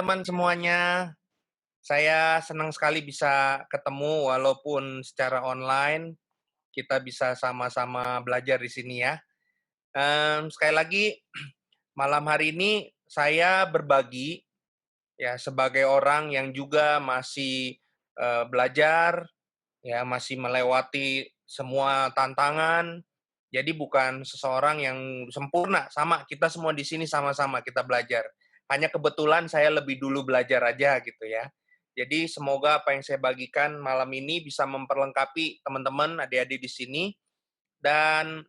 teman-teman semuanya. Saya senang sekali bisa ketemu walaupun secara online, kita bisa sama-sama belajar di sini ya. Sekali lagi, malam hari ini saya berbagi ya sebagai orang yang juga masih belajar, ya masih melewati semua tantangan. Jadi bukan seseorang yang sempurna, sama kita semua di sini sama-sama kita belajar. Hanya kebetulan saya lebih dulu belajar aja gitu ya. Jadi semoga apa yang saya bagikan malam ini bisa memperlengkapi teman-teman, adik-adik di sini dan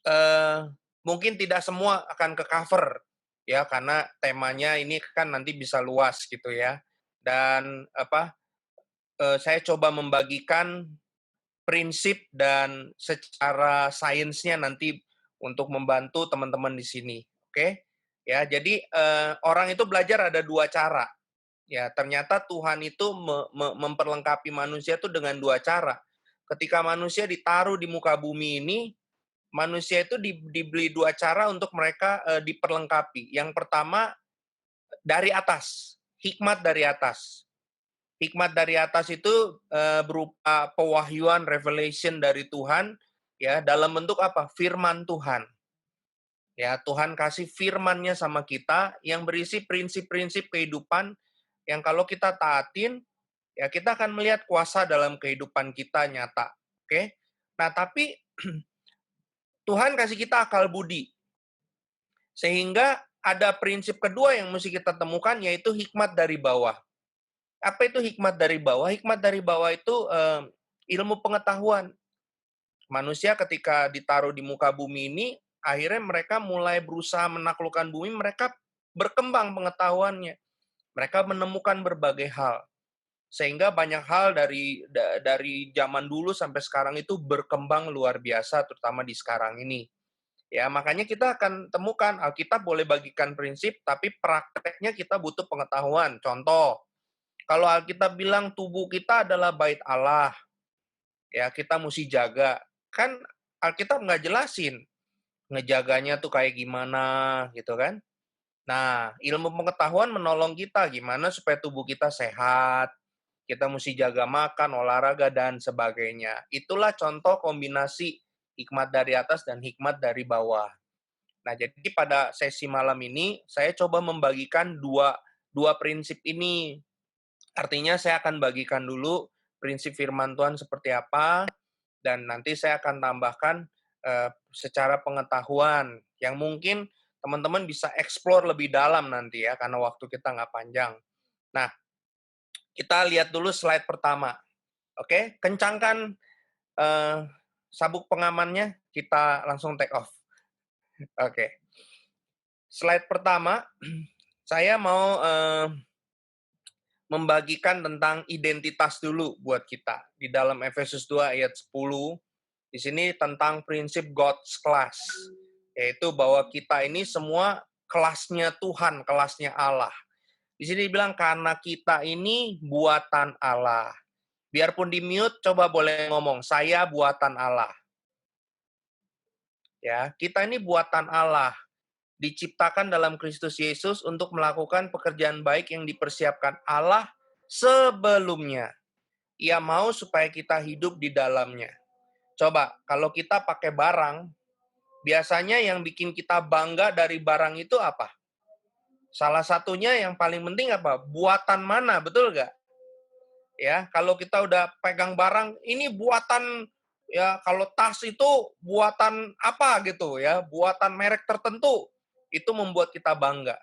eh, mungkin tidak semua akan ke-cover ya karena temanya ini kan nanti bisa luas gitu ya. Dan saya coba membagikan prinsip dan secara sainsnya nanti untuk membantu teman-teman di sini, oke? Ya, jadi, orang itu belajar ada 2 cara. Ya, ternyata Tuhan itu memperlengkapi manusia itu dengan 2 cara. Ketika manusia ditaruh di muka bumi ini, manusia itu diberi 2 cara untuk mereka, diperlengkapi. Yang pertama, dari atas, hikmat dari atas. Hikmat dari atas itu, berupa pewahyuan, revelation dari Tuhan, ya, dalam bentuk apa? Firman Tuhan. Ya, Tuhan kasih firman-Nya sama kita yang berisi prinsip-prinsip kehidupan yang kalau kita taatin, ya kita akan melihat kuasa dalam kehidupan kita nyata, oke? Nah, tapi Tuhan kasih kita akal budi, sehingga ada prinsip kedua yang mesti kita temukan, yaitu hikmat dari bawah. Apa itu hikmat dari bawah? Hikmat dari bawah itu, ilmu pengetahuan. Manusia ketika ditaruh di muka bumi ini, akhirnya mereka mulai berusaha menaklukkan bumi, mereka berkembang pengetahuannya. Mereka menemukan berbagai hal. Sehingga banyak hal dari zaman dulu sampai sekarang itu berkembang luar biasa, terutama di sekarang ini. Ya, makanya kita akan temukan, Alkitab boleh bagikan prinsip, tapi prakteknya kita butuh pengetahuan. Contoh, kalau Alkitab bilang tubuh kita adalah bait Allah, ya kita mesti jaga. Kan Alkitab nggak jelasin ngejaganya tuh kayak gimana gitu kan. Nah, ilmu pengetahuan menolong kita gimana supaya tubuh kita sehat, kita mesti jaga makan, olahraga, dan sebagainya. Itulah contoh kombinasi hikmat dari atas dan hikmat dari bawah. Nah, jadi pada sesi malam ini, saya coba membagikan dua prinsip ini. Artinya saya akan bagikan dulu prinsip firman Tuhan seperti apa, dan nanti saya akan tambahkan secara pengetahuan yang mungkin teman-teman bisa explore lebih dalam nanti ya, karena waktu kita nggak panjang. Nah, kita lihat dulu slide pertama. Oke, kencangkan eh, sabuk pengamannya, kita langsung take off. Oke, slide pertama, saya mau membagikan tentang identitas dulu buat kita. Di dalam Efesus 2 ayat 10, di sini tentang prinsip God's class, yaitu bahwa kita ini semua kelasnya Tuhan, kelasnya Allah. Di sini dibilang karena kita ini buatan Allah. Biarpun di mute, coba boleh ngomong, saya buatan Allah. Ya, kita ini buatan Allah, diciptakan dalam Kristus Yesus untuk melakukan pekerjaan baik yang dipersiapkan Allah sebelumnya. Ia mau supaya kita hidup di dalamnya. Coba, kalau kita pakai barang, biasanya yang bikin kita bangga dari barang itu apa? Salah satunya yang paling penting apa? Buatan mana, betul nggak? Ya, kalau kita udah pegang barang, ini buatan, ya kalau tas itu buatan apa gitu ya, buatan merek tertentu, itu membuat kita bangga.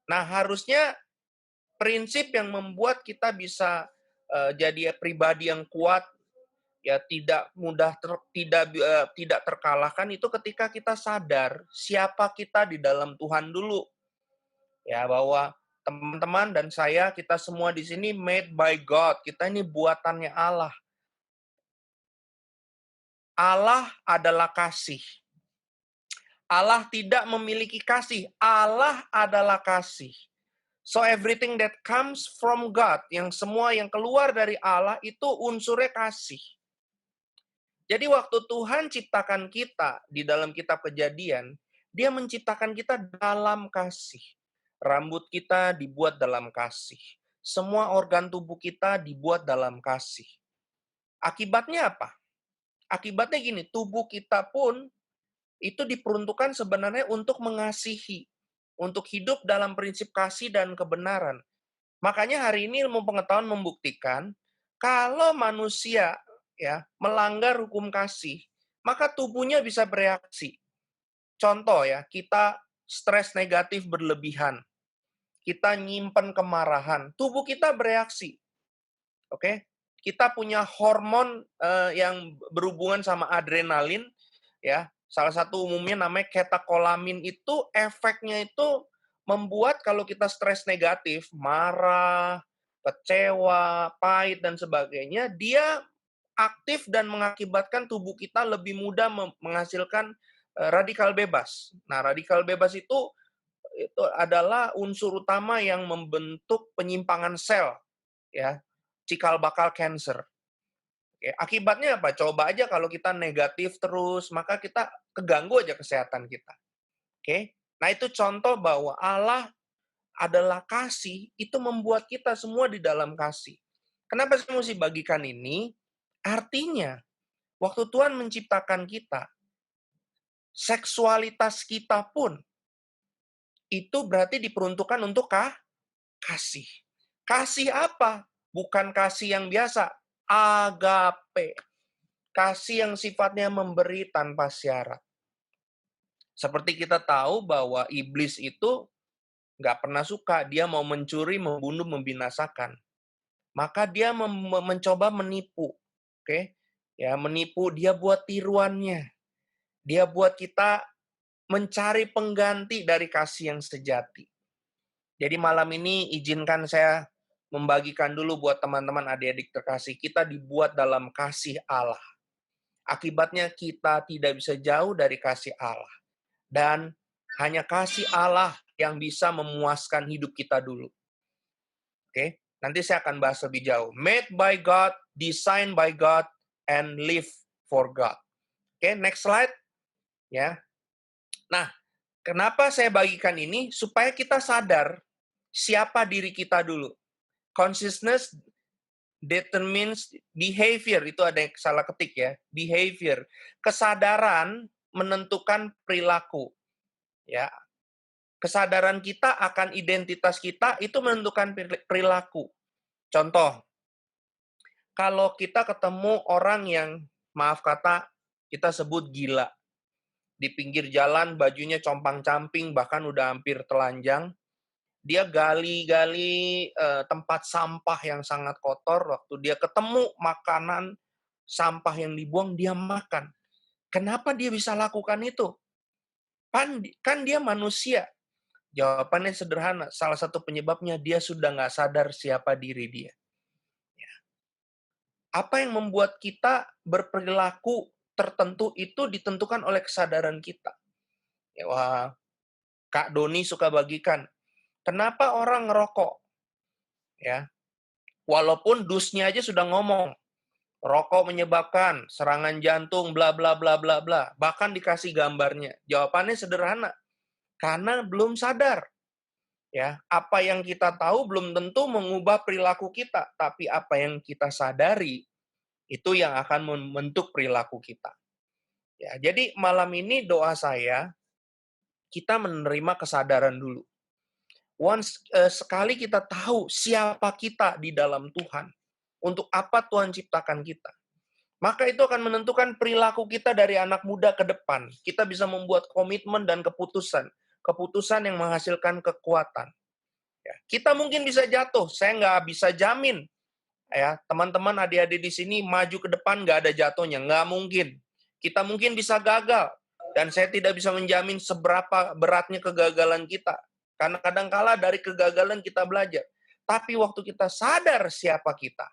Nah, harusnya prinsip yang membuat kita bisa jadi pribadi yang kuat, ya tidak mudah tidak terkalahkan itu ketika kita sadar siapa kita di dalam Tuhan dulu. Ya, bahwa teman-teman dan saya, kita semua di sini made by God. Kita ini buatannya Allah. Allah adalah kasih. Allah tidak memiliki kasih. Allah adalah kasih. So everything that comes from God, yang semua yang keluar dari Allah itu unsurnya kasih. Jadi waktu Tuhan ciptakan kita di dalam kitab Kejadian, Dia menciptakan kita dalam kasih. Rambut kita dibuat dalam kasih. Semua organ tubuh kita dibuat dalam kasih. Akibatnya apa? Akibatnya gini, tubuh kita pun itu diperuntukkan sebenarnya untuk mengasihi, untuk hidup dalam prinsip kasih dan kebenaran. Makanya hari ini ilmu pengetahuan membuktikan kalau manusia melanggar hukum kasih, maka tubuhnya bisa bereaksi. Contoh ya, kita stres negatif berlebihan, kita nyimpen kemarahan, tubuh kita bereaksi. Oke? Kita punya hormon yang berhubungan sama adrenalin ya. Salah satu umumnya namanya katekolamin, itu efeknya itu membuat kalau kita stres negatif, marah, kecewa, pahit dan sebagainya, dia aktif dan mengakibatkan tubuh kita lebih mudah menghasilkan radikal bebas. Nah, radikal bebas itu adalah unsur utama yang membentuk penyimpangan sel, ya, cikal bakal cancer. Oke, akibatnya apa? Coba aja kalau kita negatif terus, maka kita keganggu aja kesehatan kita. Oke, nah itu contoh bahwa Allah adalah kasih, itu membuat kita semua di dalam kasih. Kenapa saya mesti bagikan ini? Artinya, waktu Tuhan menciptakan kita, seksualitas kita pun itu berarti diperuntukkan untuk kasih. Kasih apa? Bukan kasih yang biasa, agape. Kasih yang sifatnya memberi tanpa syarat. Seperti kita tahu bahwa iblis itu nggak pernah suka, dia mau mencuri, membunuh, membinasakan. Maka dia mencoba menipu. Oke? Ya, menipu, dia buat tiruannya. Dia buat kita mencari pengganti dari kasih yang sejati. Jadi malam ini izinkan saya membagikan dulu buat teman-teman adik-adik terkasih, kita dibuat dalam kasih Allah. Akibatnya kita tidak bisa jauh dari kasih Allah. Dan hanya kasih Allah yang bisa memuaskan hidup kita dulu. Oke, nanti saya akan bahas lebih jauh. Made by God, designed by God, and live for God. Oke, next slide. Ya. Nah, kenapa saya bagikan ini? Supaya kita sadar siapa diri kita dulu. Consciousness determines behavior. Itu ada yang salah ketik ya. Behavior. Kesadaran menentukan perilaku. Ya. Kesadaran kita akan identitas kita itu menentukan perilaku. Contoh, kalau kita ketemu orang yang, maaf kata, kita sebut gila. Di pinggir jalan, bajunya compang-camping, bahkan udah hampir telanjang. Dia gali-gali tempat sampah yang sangat kotor. Waktu dia ketemu makanan, sampah yang dibuang, dia makan. Kenapa dia bisa lakukan itu? Kan dia manusia. Jawabannya sederhana, salah satu penyebabnya dia sudah nggak sadar siapa diri dia. Apa yang membuat kita berperilaku tertentu itu ditentukan oleh kesadaran kita. Ya, wah, Kak Doni suka bagikan, kenapa orang ngerokok? Ya, walaupun dusnya aja sudah ngomong, rokok menyebabkan serangan jantung, bla bla bla bla bla. Bahkan dikasih gambarnya. Jawabannya sederhana, karena belum sadar. Ya, apa yang kita tahu belum tentu mengubah perilaku kita, tapi apa yang kita sadari itu yang akan membentuk perilaku kita. Ya, jadi malam ini doa saya kita menerima kesadaran dulu. Sekali kita tahu siapa kita di dalam Tuhan, untuk apa Tuhan ciptakan kita, maka itu akan menentukan perilaku kita dari anak muda ke depan. Kita bisa membuat komitmen dan keputusan yang menghasilkan kekuatan. Ya, kita mungkin bisa jatuh, saya nggak bisa jamin. Ya, teman-teman adik-adik di sini maju ke depan nggak ada jatuhnya, nggak mungkin. Kita mungkin bisa gagal, dan saya tidak bisa menjamin seberapa beratnya kegagalan kita. Karena kadangkala dari kegagalan kita belajar. Tapi waktu kita sadar siapa kita,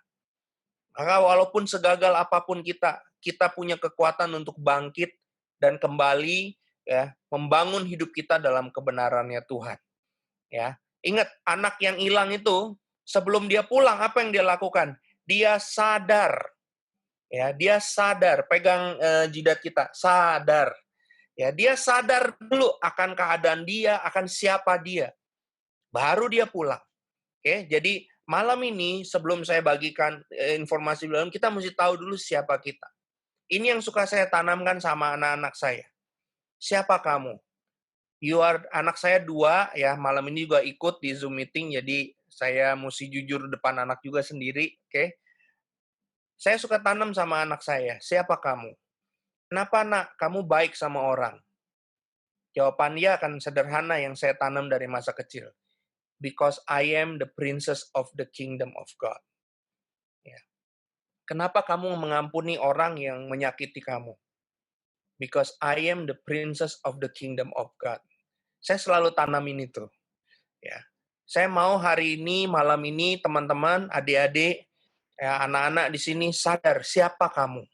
maka walaupun segagal apapun kita punya kekuatan untuk bangkit dan kembali ya membangun hidup kita dalam kebenarannya Tuhan. Ya, ingat anak yang hilang itu sebelum dia pulang apa yang dia lakukan? Dia sadar. Ya, dia sadar, pegang jidat kita, sadar. Ya, dia sadar dulu akan keadaan dia, akan siapa dia. baru dia pulang. Oke, jadi malam ini sebelum saya bagikan informasi dalam, kita mesti tahu dulu siapa kita. Ini yang suka saya tanamkan sama anak-anak saya. Siapa kamu? Anak saya 2 ya, malam ini juga ikut di Zoom meeting, jadi saya mesti jujur depan anak juga sendiri, oke. Saya suka tanam sama anak saya, siapa kamu? Kenapa nak, kamu baik sama orang? Jawaban dia akan sederhana yang saya tanam dari masa kecil. Because I am the princess of the kingdom of God. Ya. Kenapa kamu mengampuni orang yang menyakiti kamu? Because I am the princess of the kingdom of God. Saya selalu tanamin itu. Ya. Saya mau hari ini, malam ini, teman-teman, adik-adik, ya, anak-anak di sini sadar siapa kamu.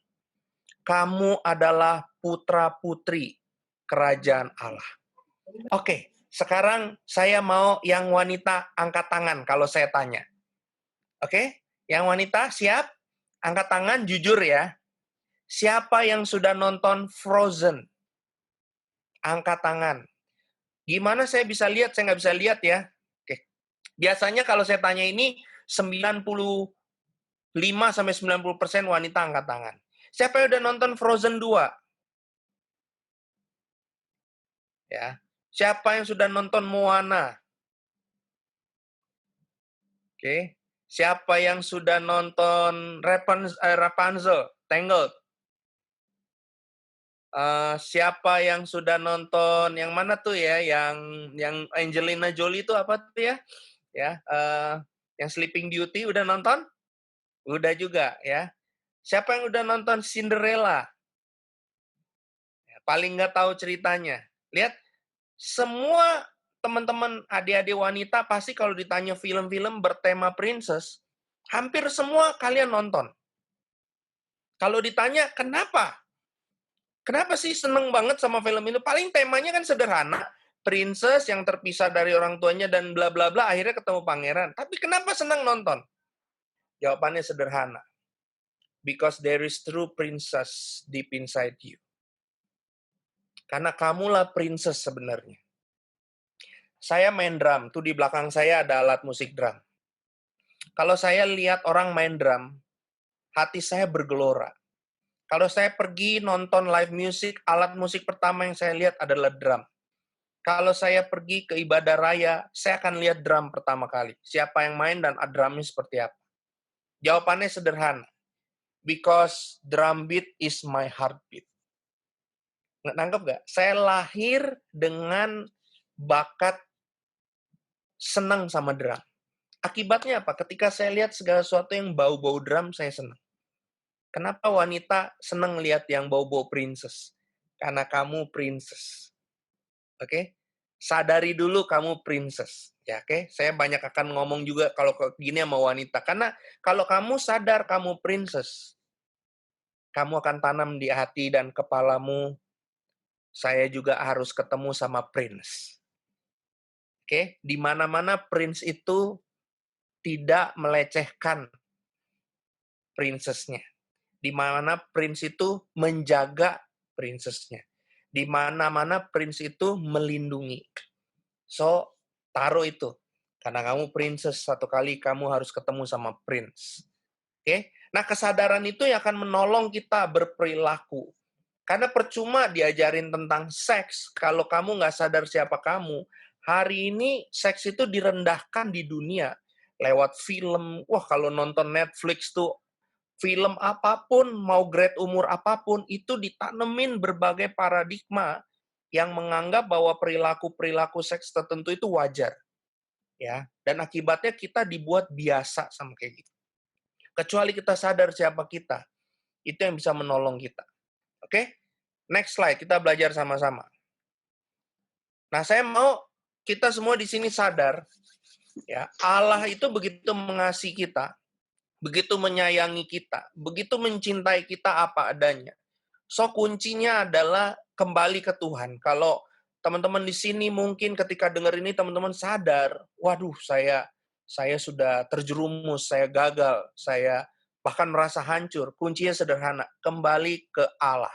Kamu adalah putra-putri kerajaan Allah. Oke, sekarang saya mau yang wanita angkat tangan kalau saya tanya. Oke, yang wanita siap? Angkat tangan, jujur ya. Siapa yang sudah nonton Frozen? Angkat tangan. Gimana saya bisa lihat? Saya nggak bisa lihat ya. Oke. Biasanya kalau saya tanya ini, 95-90% wanita angkat tangan. Siapa yang udah nonton Frozen 2? Ya. Siapa yang sudah nonton Moana? Oke. Siapa yang sudah nonton Rapunzel, Tangled? Siapa yang sudah nonton yang mana tuh ya, yang Angelina Jolie itu apa tuh ya? Ya, yang Sleeping Beauty udah nonton? Udah juga ya. Siapa yang udah nonton Cinderella? Ya, paling nggak tahu ceritanya. Lihat, semua teman-teman adik-adik wanita pasti kalau ditanya film-film bertema princess, hampir semua kalian nonton. Kalau ditanya, kenapa? Kenapa sih seneng banget sama film ini? Paling temanya kan sederhana, princess yang terpisah dari orang tuanya dan bla bla bla, akhirnya ketemu pangeran. Tapi kenapa senang nonton? Jawabannya sederhana. Because there is true princess deep inside you. Karena kamulah princess sebenarnya. Saya main drum, tuh di belakang saya ada alat musik drum. Kalau saya lihat orang main drum, hati saya bergelora. Kalau saya pergi nonton live music, alat musik pertama yang saya lihat adalah drum. Kalau saya pergi ke ibadah raya, saya akan lihat drum pertama kali. Siapa yang main dan drumnya seperti apa. Jawabannya sederhana. Because drum beat is my heartbeat. Nangkep gak? Saya lahir dengan bakat senang sama drum. Akibatnya apa? Ketika saya lihat segala sesuatu yang bau-bau drum, saya senang. Kenapa wanita senang lihat yang bau-bau princess? Karena kamu princess. Oke? Sadari dulu kamu princess. Ya, oke? Saya banyak akan ngomong juga kalau gini sama wanita. Karena kalau kamu sadar kamu princess, kamu akan tanam di hati dan kepalamu, saya juga harus ketemu sama prince. Oke? Di mana-mana prince itu tidak melecehkan princessnya. Di mana prince itu menjaga princessnya. Di mana-mana prince itu melindungi. So, taruh itu. Karena kamu princess, satu kali kamu harus ketemu sama prince. Oke? Nah, kesadaran itu yang akan menolong kita berperilaku. Karena percuma diajarin tentang seks, kalau kamu nggak sadar siapa kamu. Hari ini, seks itu direndahkan di dunia. Lewat film, wah kalau nonton Netflix tuh, film apapun, mau grade umur apapun, itu ditanemin berbagai paradigma yang menganggap bahwa perilaku-perilaku seks tertentu itu wajar. Ya, dan akibatnya kita dibuat biasa sama kayak gitu. Kecuali kita sadar siapa kita, itu yang bisa menolong kita. Oke? Next slide, kita belajar sama-sama. Nah, saya mau kita semua di sini sadar, ya, Allah itu begitu mengasihi kita, begitu menyayangi kita, begitu mencintai kita apa adanya. So, kuncinya adalah kembali ke Tuhan. Kalau teman-teman di sini mungkin ketika dengar ini teman-teman sadar, waduh, saya sudah terjerumus, saya gagal, saya bahkan merasa hancur. Kuncinya sederhana, kembali ke Allah.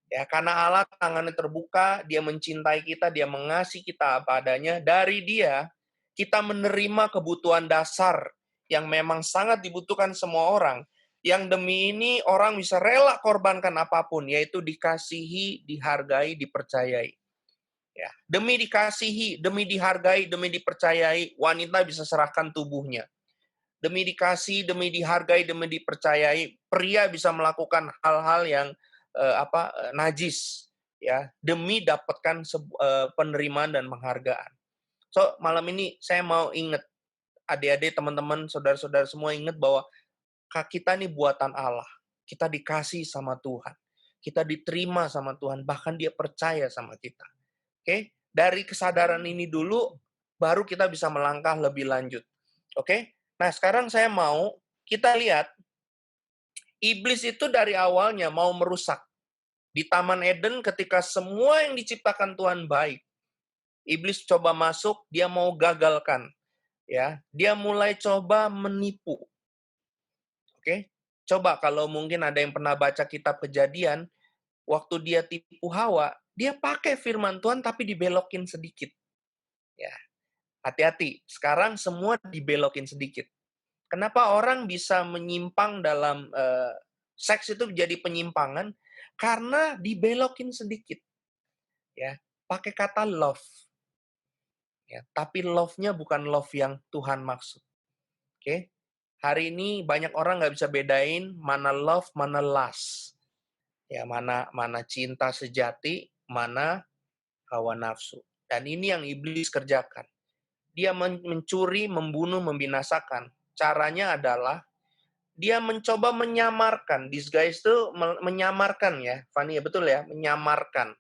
Ya, karena Allah tangannya terbuka, dia mencintai kita, dia mengasihi kita apa adanya. Dari dia, kita menerima kebutuhan dasar yang memang sangat dibutuhkan semua orang, yang demi ini orang bisa rela korbankan apapun, yaitu dikasihi, dihargai, dipercayai. Ya, demi dikasihi, demi dihargai, demi dipercayai, wanita bisa serahkan tubuhnya. Demi dikasih, demi dihargai, demi dipercayai, pria bisa melakukan hal-hal yang najis, ya, demi dapatkan penerimaan dan penghargaan. So, malam ini saya mau ingat, adik-adik, teman-teman, saudara-saudara semua ingat bahwa kita ini buatan Allah. Kita dikasih sama Tuhan. Kita diterima sama Tuhan, bahkan Dia percaya sama kita. Oke? Dari kesadaran ini dulu, baru kita bisa melangkah lebih lanjut. Oke? Nah, sekarang saya mau kita lihat, iblis itu dari awalnya mau merusak. Di Taman Eden ketika semua yang diciptakan Tuhan baik, iblis coba masuk, dia mau gagalkan. Ya, dia mulai coba menipu. Oke? Coba kalau mungkin ada yang pernah baca kitab Kejadian, waktu dia tipu Hawa, dia pakai firman Tuhan tapi dibelokin sedikit. Ya, hati-hati. Sekarang semua dibelokin sedikit. Kenapa orang bisa menyimpang dalam seks itu jadi penyimpangan? Karena dibelokin sedikit. Ya, pakai kata love. Ya, tapi love-nya bukan love yang Tuhan maksud. Oke? Hari ini banyak orang nggak bisa bedain mana love, mana lust. Ya, mana cinta sejati, mana hawa nafsu. Dan ini yang iblis kerjakan. Dia mencuri, membunuh, membinasakan. Caranya adalah dia mencoba menyamarkan. Disguise itu menyamarkan ya, Fani, ya betul ya, menyamarkan.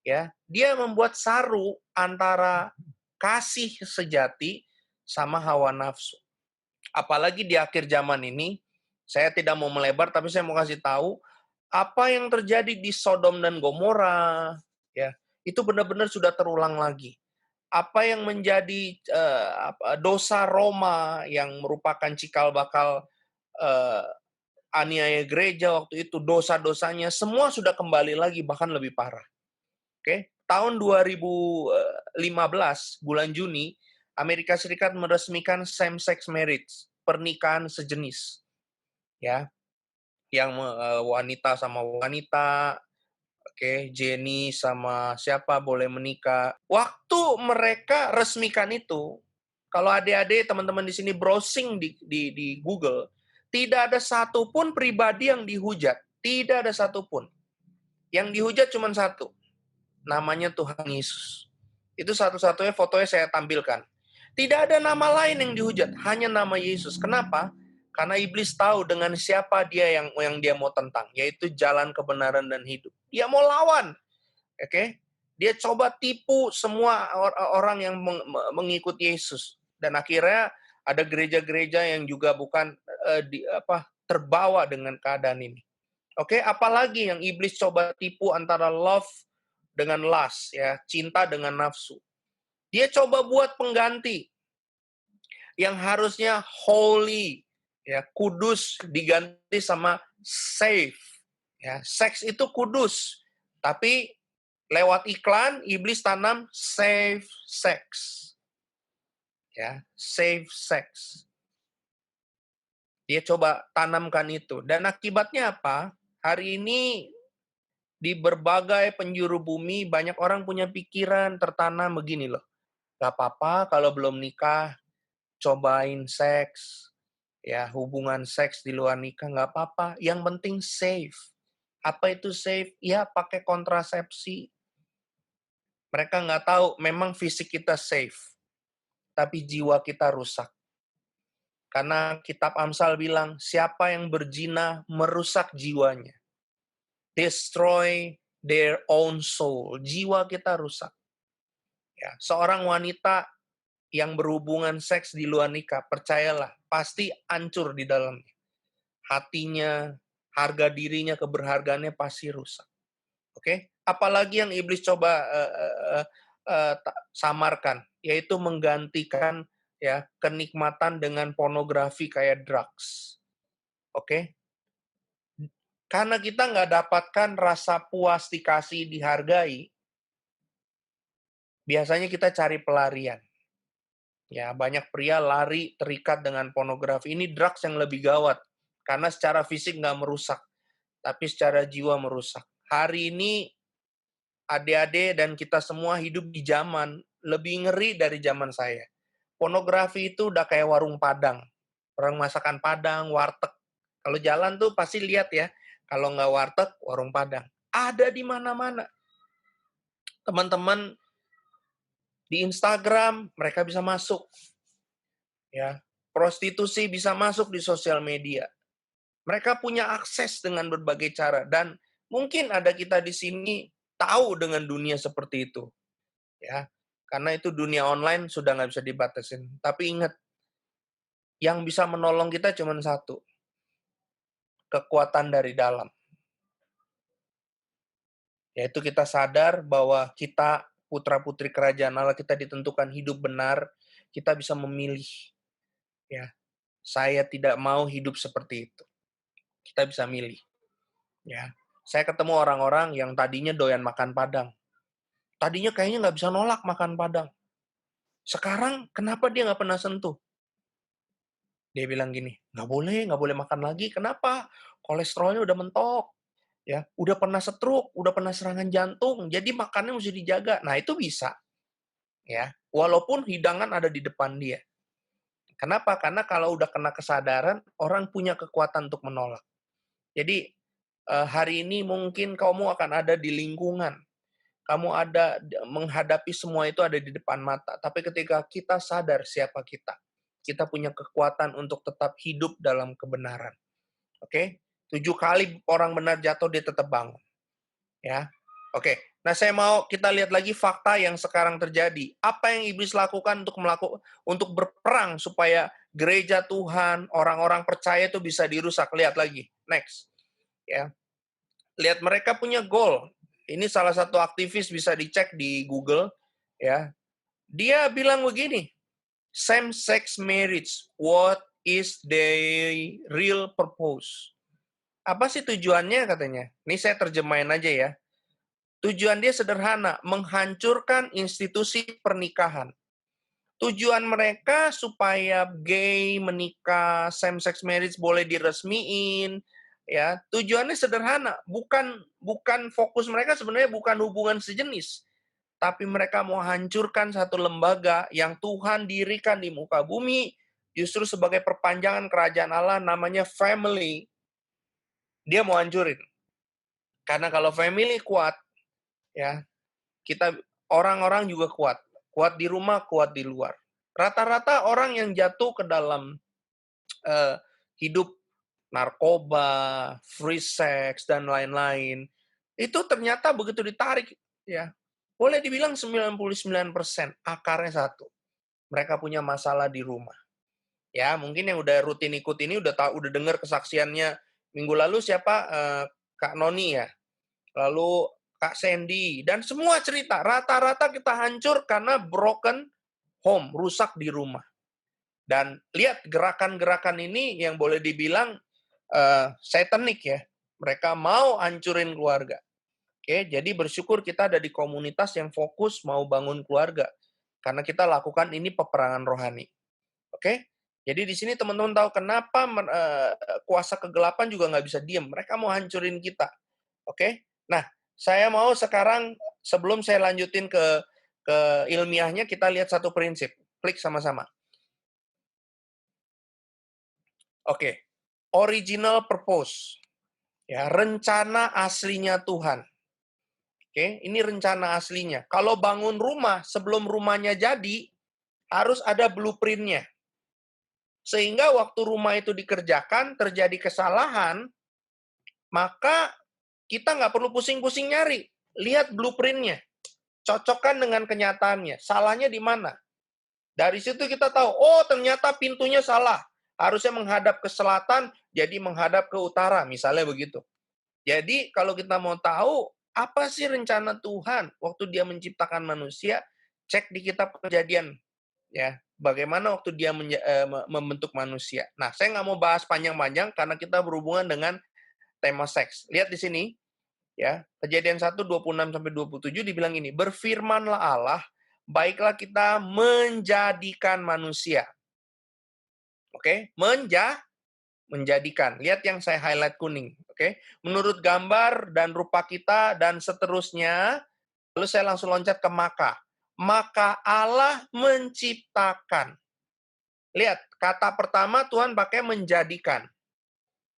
Ya, dia membuat saru antara kasih sejati sama hawa nafsu. Apalagi di akhir zaman ini, saya tidak mau melebar, tapi saya mau kasih tahu apa yang terjadi di Sodom dan Gomora, ya, itu benar-benar sudah terulang lagi. Apa yang menjadi dosa Roma yang merupakan cikal bakal eh, aniaya gereja waktu itu, dosa-dosanya semua sudah kembali lagi, bahkan lebih parah. Oke, tahun 2015 bulan Juni, Amerika Serikat meresmikan same-sex marriage, pernikahan sejenis, ya, yang wanita sama wanita, oke, Jenny sama siapa boleh menikah. Waktu mereka resmikan itu, kalau adik-adik teman-teman di sini browsing di Google, tidak ada satupun pribadi yang dihujat, tidak ada satupun. Yang dihujat cuma satu, namanya Tuhan Yesus. Itu satu-satunya fotonya saya tampilkan. Tidak ada nama lain yang dihujat, hanya nama Yesus. Kenapa? Karena iblis tahu dengan siapa dia yang dia mau tentang, yaitu jalan kebenaran dan hidup. Dia mau lawan. Oke? Dia coba tipu semua orang yang mengikut Yesus. Dan akhirnya ada gereja-gereja yang juga bukan terbawa dengan keadaan ini. Oke, apalagi yang iblis coba tipu antara love dengan lust, ya, cinta dengan nafsu. Dia coba buat pengganti yang harusnya holy, ya, kudus, diganti sama safe. Ya, seks itu kudus, tapi lewat iklan iblis tanam safe sex. Ya, safe sex. Dia coba tanamkan itu. Dan akibatnya apa? Hari ini di berbagai penjuru bumi banyak orang punya pikiran tertanam begini loh. Gak apa-apa kalau belum nikah, cobain seks. Ya, hubungan seks di luar nikah gak apa-apa. Yang penting safe. Apa itu safe? Ya, pakai kontrasepsi. Mereka nggak tahu, memang fisik kita safe, tapi jiwa kita rusak. Karena kitab Amsal bilang, siapa yang berzina merusak jiwanya. Destroy their own soul. Jiwa kita rusak. Ya, seorang wanita yang berhubungan seks di luar nikah, percayalah, pasti hancur di dalamnya. Hatinya, harga dirinya, keberhargaannya pasti rusak. Oke? Apalagi yang iblis coba samarkan, yaitu menggantikan ya kenikmatan dengan pornografi kayak drugs. Oke? Karena kita nggak dapatkan rasa puas, dikasih, dihargai, biasanya kita cari pelarian. Ya, banyak pria lari terikat dengan pornografi. Ini drugs yang lebih gawat. Karena secara fisik nggak merusak, tapi secara jiwa merusak. Hari ini adik-adik dan kita semua hidup di zaman lebih ngeri dari zaman saya. Pornografi itu udah kayak warung Padang. Orang masakan Padang, warteg. Kalau jalan tuh pasti lihat ya. Kalau nggak warteg, warung Padang. Ada di mana-mana. Teman-teman di Instagram, mereka bisa masuk. Ya, prostitusi bisa masuk di sosial media. Mereka punya akses dengan berbagai cara dan mungkin ada kita di sini tahu dengan dunia seperti itu, ya. Karena itu dunia online sudah nggak bisa dibatasin. Tapi ingat, yang bisa menolong kita cuma satu, kekuatan dari dalam. Yaitu kita sadar bahwa kita putra-putri kerajaan Allah, kita ditentukan hidup benar, kita bisa memilih, ya. Saya tidak mau hidup seperti itu. Kita bisa milih, ya. Saya ketemu orang-orang yang tadinya doyan makan Padang. Tadinya kayaknya nggak bisa nolak makan Padang. Sekarang kenapa dia nggak pernah sentuh? Dia bilang gini, nggak boleh makan lagi. Kenapa? Kolesterolnya udah mentok, ya. Udah pernah stroke, udah pernah serangan jantung. Jadi makannya mesti dijaga. Nah itu bisa, ya. Walaupun hidangan ada di depan dia. Kenapa? Karena kalau udah kena kesadaran, orang punya kekuatan untuk menolak. Jadi hari ini mungkin kamu akan ada di lingkungan. Kamu ada menghadapi semua itu ada di depan mata. Tapi ketika kita sadar siapa kita punya kekuatan untuk tetap hidup dalam kebenaran. Oke? 7 kali orang benar jatuh, dia tetap bangun. Ya. Oke. Nah, saya mau kita lihat lagi fakta yang sekarang terjadi. Apa yang iblis lakukan untuk berperang supaya gereja Tuhan, orang-orang percaya itu bisa dirusak. Lihat lagi. Next. Ya. Lihat mereka punya goal. Ini salah satu aktivis, bisa dicek di Google, ya. Dia bilang begini, same sex marriage, what is the real purpose? Apa sih tujuannya katanya? Ini saya terjemahin aja ya. Tujuan dia sederhana, menghancurkan institusi pernikahan. Tujuan mereka supaya gay menikah, same sex marriage boleh diresmiin, ya. Tujuannya sederhana, bukan fokus mereka sebenarnya bukan hubungan sejenis, tapi mereka mau hancurkan satu lembaga yang Tuhan dirikan di muka bumi justru sebagai perpanjangan kerajaan Allah, namanya family. Dia mau hancurin. Karena kalau family kuat, ya, kita orang-orang juga kuat. Kuat di rumah, kuat di luar. Rata-rata orang yang jatuh ke dalam hidup narkoba, free sex dan lain-lain, itu ternyata begitu ditarik, ya, boleh dibilang 99% akarnya satu. Mereka punya masalah di rumah. Ya, mungkin yang udah rutin ikut ini udah tahu, udah dengar kesaksiannya minggu lalu siapa, Kak Noni ya, lalu Kak Sandy, dan semua cerita, rata-rata kita hancur karena broken home, rusak di rumah. Dan lihat gerakan-gerakan ini yang boleh dibilang satanic ya. Mereka mau hancurin keluarga. Oke, jadi bersyukur kita ada di komunitas yang fokus mau bangun keluarga. Karena kita lakukan ini peperangan rohani. Oke? Jadi di sini teman-teman tahu kenapa kuasa kegelapan juga nggak bisa diem. Mereka mau hancurin kita. Oke? Nah, saya mau sekarang sebelum saya lanjutin ke ilmiahnya, kita lihat satu prinsip. Klik sama-sama. Oke. Original purpose. Ya, rencana aslinya Tuhan. Oke, ini rencana aslinya. Kalau bangun rumah, sebelum rumahnya jadi, harus ada blueprint-nya. Sehingga waktu rumah itu dikerjakan, terjadi kesalahan, maka kita nggak perlu pusing-pusing nyari. Lihat blueprint-nya. Cocokkan dengan kenyataannya. Salahnya di mana? Dari situ kita tahu, oh ternyata pintunya salah. Harusnya menghadap ke selatan, jadi menghadap ke utara. Misalnya begitu. Jadi kalau kita mau tahu, apa sih rencana Tuhan waktu dia menciptakan manusia, cek di kitab Kejadian. Ya, bagaimana waktu dia membentuk manusia. Nah, saya nggak mau bahas panjang-panjang karena kita berhubungan dengan tema seks. Lihat di sini, ya, Kejadian 1, 26-27 dibilang ini, berfirmanlah Allah baiklah kita menjadikan manusia. Oke, menjadikan. Lihat yang saya highlight kuning, oke? Menurut gambar dan rupa kita dan seterusnya, lalu saya langsung loncat ke maka. Maka Allah menciptakan. Lihat, kata pertama Tuhan pakai menjadikan.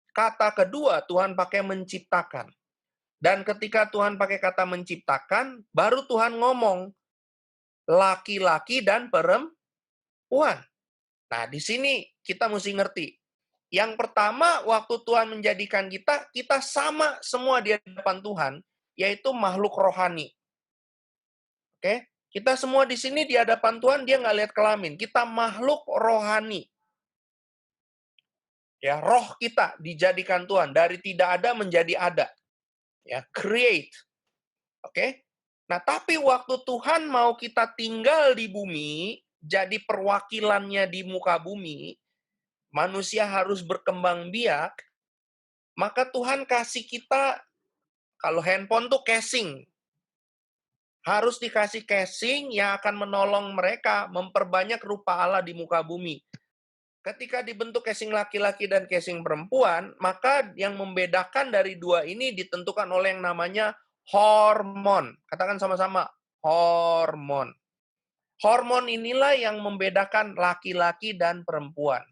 Kata kedua Tuhan pakai menciptakan. Dan ketika Tuhan pakai kata menciptakan, baru Tuhan ngomong laki-laki dan perempuan. Nah, di sini kita mesti ngerti. Yang pertama, waktu Tuhan menjadikan kita, kita sama semua di hadapan Tuhan, yaitu makhluk rohani. Oke? Kita semua di sini di hadapan Tuhan, dia nggak lihat kelamin. Kita makhluk rohani. Ya, roh kita dijadikan Tuhan. Dari tidak ada menjadi ada. Ya, create. Oke? Nah, tapi waktu Tuhan mau kita tinggal di bumi, jadi perwakilannya di muka bumi, manusia harus berkembang biak, maka Tuhan kasih kita, kalau handphone tuh casing. Harus dikasih casing yang akan menolong mereka memperbanyak rupa Allah di muka bumi. Ketika dibentuk casing laki-laki dan casing perempuan, maka yang membedakan dari dua ini ditentukan oleh yang namanya hormon. Katakan sama-sama, hormon. Hormon inilah yang membedakan laki-laki dan perempuan.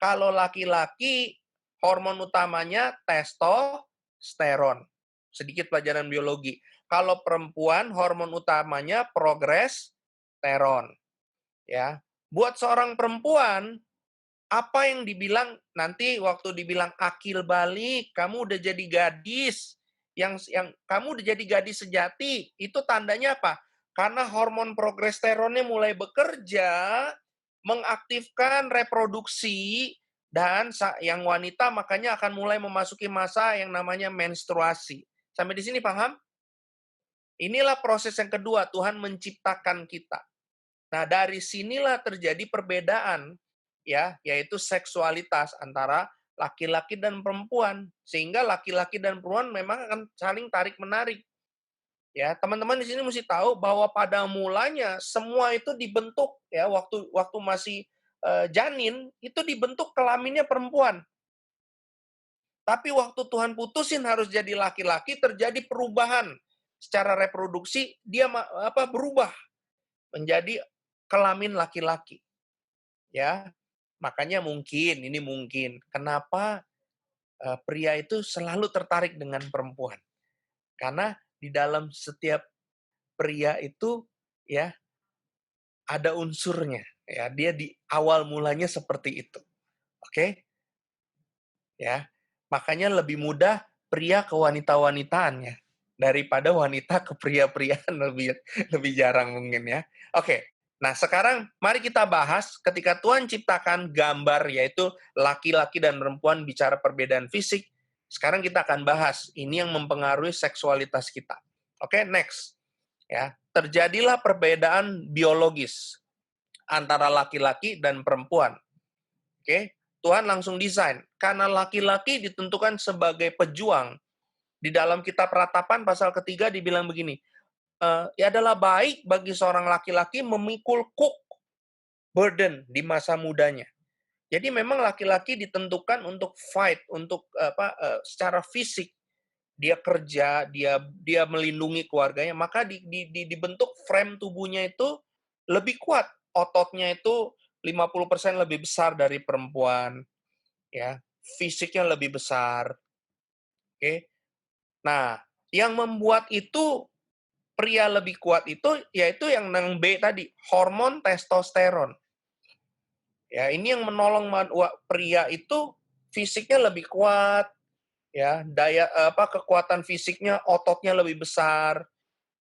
Kalau laki-laki, hormon utamanya testosteron. Sedikit pelajaran biologi. Kalau perempuan, hormon utamanya progesteron. Ya, buat seorang perempuan, apa yang dibilang nanti waktu dibilang akil balik, kamu udah jadi gadis, yang kamu udah jadi gadis sejati, itu tandanya apa? Karena hormon progesteronnya mulai bekerja, mengaktifkan reproduksi, dan yang wanita makanya akan mulai memasuki masa yang namanya menstruasi. Sampai di sini paham? Inilah proses yang kedua, Tuhan menciptakan kita. Nah, dari sinilah terjadi perbedaan, ya, yaitu seksualitas antara laki-laki dan perempuan. Sehingga laki-laki dan perempuan memang akan saling tarik-menarik. Ya, teman-teman di sini mesti tahu bahwa pada mulanya semua itu dibentuk, ya, waktu masih janin itu dibentuk kelaminnya perempuan. Tapi waktu Tuhan putusin harus jadi laki-laki, terjadi perubahan secara reproduksi, dia berubah menjadi kelamin laki-laki. Ya, makanya ini mungkin kenapa pria itu selalu tertarik dengan perempuan. Karena di dalam setiap pria itu, ya, ada unsurnya, ya. Dia di awal mulanya seperti itu. Oke? Ya. Makanya lebih mudah pria ke wanita-wanitaannya daripada wanita ke pria-priaan, lebih lebih jarang mungkin, ya. Oke. Nah, sekarang mari kita bahas ketika Tuhan ciptakan gambar, yaitu laki-laki dan perempuan bicara perbedaan fisik. Sekarang kita akan bahas ini yang mempengaruhi seksualitas kita. Oke, next. Ya, terjadilah perbedaan biologis antara laki-laki dan perempuan. Oke, Tuhan langsung desain. Karena laki-laki ditentukan sebagai pejuang. Di dalam kitab Ratapan pasal ketiga dibilang begini, ya adalah baik bagi seorang laki-laki memikul kuk burden di masa mudanya. Jadi memang laki-laki ditentukan untuk fight, untuk secara fisik. Dia kerja, dia melindungi keluarganya, maka dibentuk frame tubuhnya itu lebih kuat. Ototnya itu 50% lebih besar dari perempuan, ya. Fisiknya lebih besar. Oke. Nah, yang membuat itu pria lebih kuat itu yaitu yang B tadi, hormon testosteron. Ya, ini yang menolong pria itu fisiknya lebih kuat, ya, kekuatan fisiknya, ototnya lebih besar.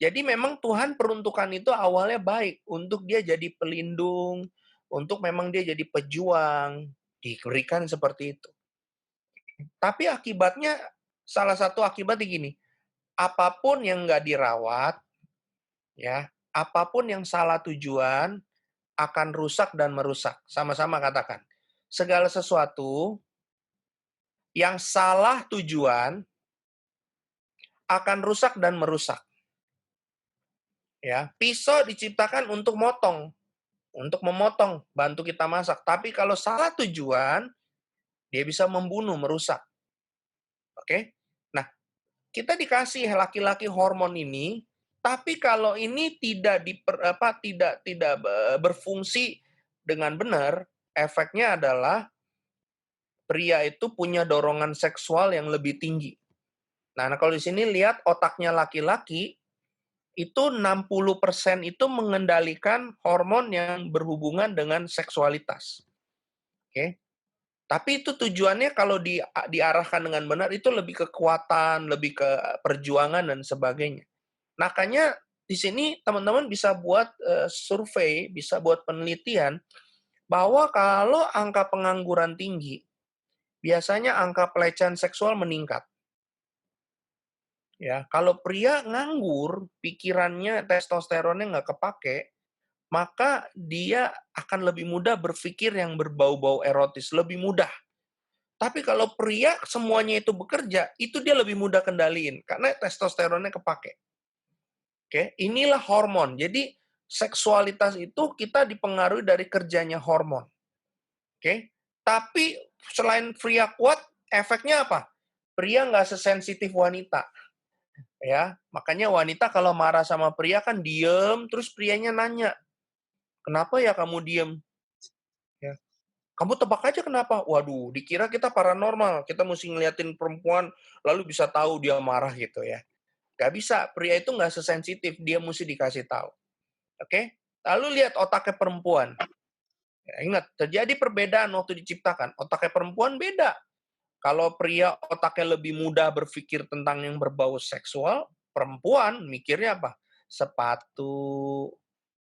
Jadi memang Tuhan peruntukan itu awalnya baik untuk dia jadi pelindung, untuk memang dia jadi pejuang, diberikan seperti itu. Tapi akibatnya, salah satu akibatnya gini, apapun yang nggak dirawat, ya, apapun yang salah tujuan akan rusak dan merusak. Sama-sama katakan. Segala sesuatu yang salah tujuan akan rusak dan merusak. ya. Pisau diciptakan untuk memotong, bantu kita masak. Tapi kalau salah tujuan, dia bisa membunuh, merusak, oke? Nah, kita dikasih laki-laki hormon ini, tapi kalau ini tidak tidak berfungsi dengan benar, efeknya adalah pria itu punya dorongan seksual yang lebih tinggi. Nah, kalau di sini lihat otaknya laki-laki, itu 60% itu mengendalikan hormon yang berhubungan dengan seksualitas. Oke. Tapi itu tujuannya kalau diarahkan dengan benar itu lebih ke kekuatan, lebih ke perjuangan dan sebagainya. Makanya di sini teman-teman bisa buat survei, bisa buat penelitian bahwa kalau angka pengangguran tinggi, biasanya angka pelecehan seksual meningkat. Ya, kalau pria nganggur, pikirannya, testosteronnya nggak kepake, maka dia akan lebih mudah berpikir yang berbau-bau erotis, lebih mudah. Tapi kalau pria semuanya itu bekerja, itu dia lebih mudah kendaliin karena testosteronnya kepake. Oke, inilah hormon. Jadi seksualitas itu kita dipengaruhi dari kerjanya hormon. Oke, tapi selain pria kuat, efeknya apa? Pria nggak sesensitif wanita. Ya, makanya wanita kalau marah sama pria kan diem, terus prianya nanya, kenapa ya kamu diem? Ya. Kamu tebak aja kenapa? Waduh, dikira kita paranormal. Kita mesti ngeliatin perempuan, lalu bisa tahu dia marah gitu ya. Gak bisa, pria itu nggak sesensitif, dia mesti dikasih tahu. Oke? Lalu lihat otaknya perempuan. Ya, ingat, terjadi perbedaan waktu diciptakan. Otaknya perempuan beda. Kalau pria otaknya lebih mudah berpikir tentang yang berbau seksual, perempuan mikirnya apa? Sepatu,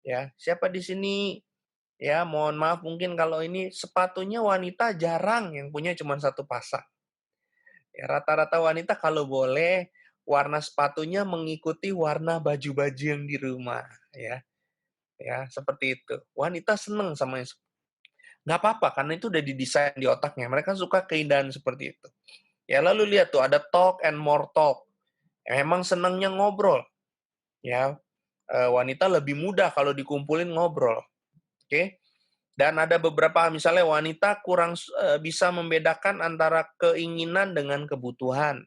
ya. Siapa di sini? Ya, mohon maaf mungkin kalau ini sepatunya wanita jarang yang punya cuma satu pasang. Ya, rata-rata wanita kalau boleh warna sepatunya mengikuti warna baju-baju yang di rumah, ya. Ya, seperti itu. Wanita seneng sama yang nggak apa-apa karena itu udah didesain di otaknya. Mereka suka keindahan seperti itu. Ya, lalu lihat tuh ada talk and more talk. Emang senangnya ngobrol, ya. Wanita lebih mudah kalau dikumpulin ngobrol, oke? Dan ada beberapa misalnya wanita kurang bisa membedakan antara keinginan dengan kebutuhan.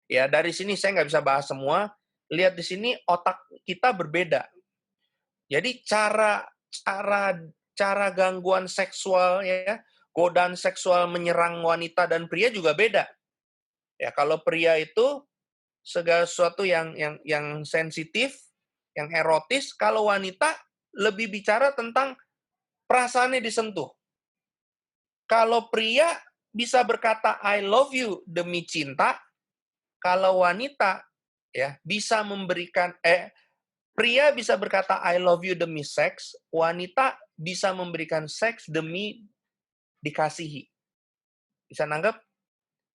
Ya, dari sini saya nggak bisa bahas semua. Lihat di sini otak kita berbeda. Jadi cara cara cara gangguan seksual ya, godaan seksual menyerang wanita dan pria juga beda. Ya, kalau pria itu segala sesuatu yang sensitif, yang erotis, kalau wanita lebih bicara tentang perasaannya disentuh. Kalau pria bisa berkata I love you demi cinta, kalau wanita ya bisa memberikan pria bisa berkata I love you demi seks, wanita bisa memberikan seks demi dikasihi. Bisa nanggap?